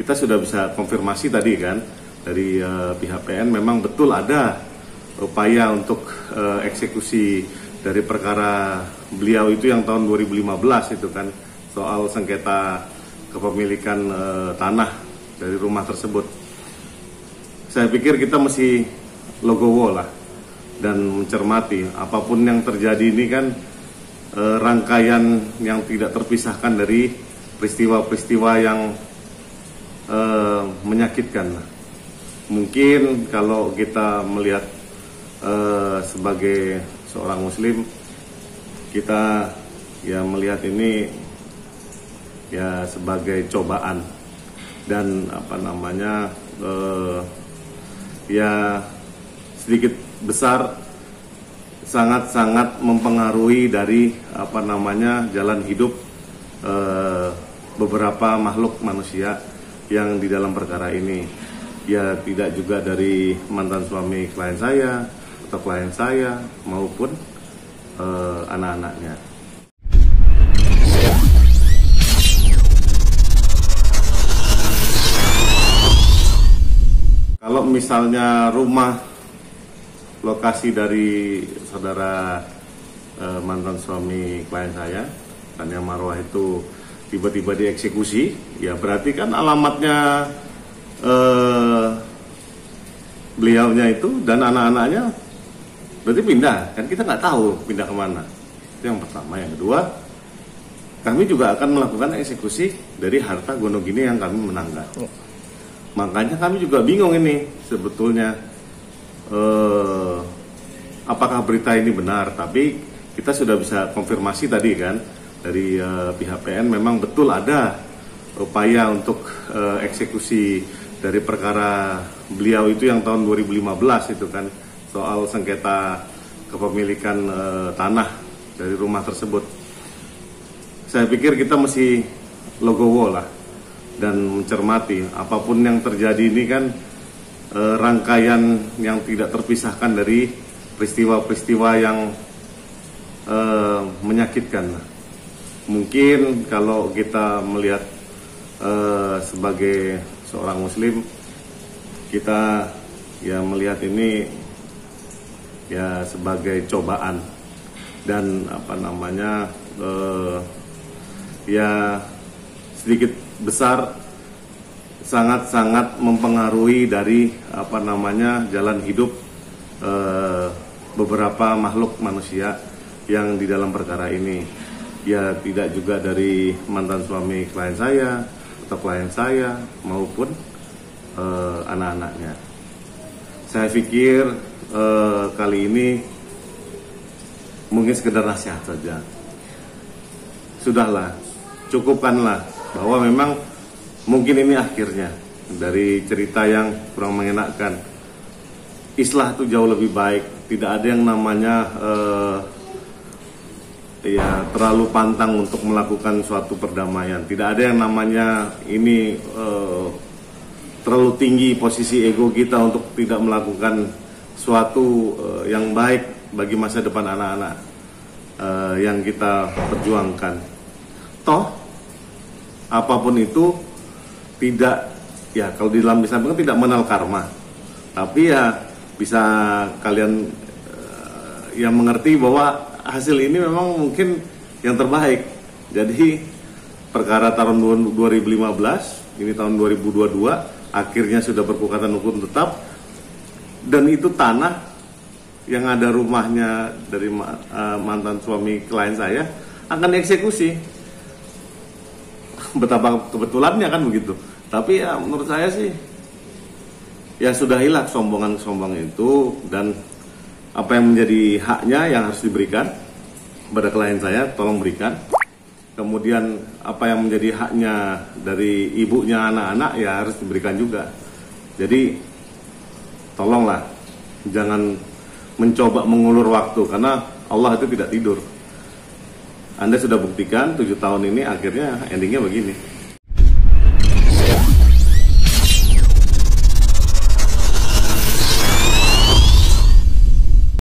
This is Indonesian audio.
kita sudah bisa konfirmasi tadi kan dari pihak PN, memang betul ada upaya untuk eksekusi dari perkara beliau itu yang tahun 2015 itu kan, soal sengketa kepemilikan tanah dari rumah tersebut. Saya pikir kita mesti legowo lah dan mencermati apapun yang terjadi ini kan rangkaian yang tidak terpisahkan dari peristiwa-peristiwa yang menyakitkan. Mungkin kalau kita melihat sebagai seorang muslim, kita ya melihat ini ya sebagai cobaan dan ya sedikit besar sangat-sangat mempengaruhi dari jalan hidup beberapa makhluk manusia yang di dalam perkara ini. Ya tidak juga dari mantan suami klien saya atau klien saya maupun anak-anaknya. Kalau misalnya rumah lokasi dari saudara mantan suami klien saya, Tania Marwah, itu tiba-tiba dieksekusi, ya berarti kan alamatnya beliaunya itu dan anak-anaknya berarti pindah, kan kita nggak tahu pindah kemana. Itu yang pertama. Yang kedua, kami juga akan melakukan eksekusi dari harta gonogini yang kami menanggar. Makanya kami juga bingung ini sebetulnya apakah berita ini benar, tapi kita sudah bisa konfirmasi tadi kan dari pihak PN, memang betul ada upaya untuk eksekusi dari perkara beliau itu yang tahun 2015 itu kan, soal sengketa kepemilikan tanah dari rumah tersebut. Saya pikir kita mesti legowo lah dan mencermati apapun yang terjadi ini kan rangkaian yang tidak terpisahkan dari peristiwa-peristiwa yang menyakitkan. Mungkin kalau kita melihat sebagai seorang muslim, kita ya melihat ini ya sebagai cobaan dan ya sedikit besar sangat-sangat mempengaruhi dari jalan hidup beberapa makhluk manusia yang di dalam perkara ini. Ya tidak juga dari mantan suami klien saya atau klien saya maupun anak-anaknya. Saya pikir kali ini mungkin sekedar nasihat saja. Sudahlah, cukupkanlah bahwa memang mungkin ini akhirnya dari cerita yang kurang mengenakan. Islah itu jauh lebih baik. Tidak ada yang namanya ya terlalu pantang untuk melakukan suatu perdamaian. Tidak ada yang namanya ini terlalu tinggi posisi ego kita untuk tidak melakukan suatu yang baik bagi masa depan anak-anak yang kita perjuangkan. Toh apapun itu tidak, ya kalau di dalam Islam kan tidak mengenal karma, tapi ya bisa kalian yang mengerti bahwa hasil ini memang mungkin yang terbaik. Jadi perkara tahun 2015 ini tahun 2022 akhirnya sudah berkekuatan hukum tetap, dan itu tanah yang ada rumahnya dari mantan suami klien saya akan dieksekusi. Betapa kebetulannya kan begitu. Tapi ya menurut saya sih ya sudah hilang sombongan itu, dan apa yang menjadi haknya yang harus diberikan kepada klien saya tolong berikan. Kemudian apa yang menjadi haknya dari ibunya anak-anak ya harus diberikan juga. Jadi tolonglah jangan mencoba mengulur waktu, karena Allah itu tidak tidur. Anda sudah buktikan 7 tahun ini akhirnya endingnya begini.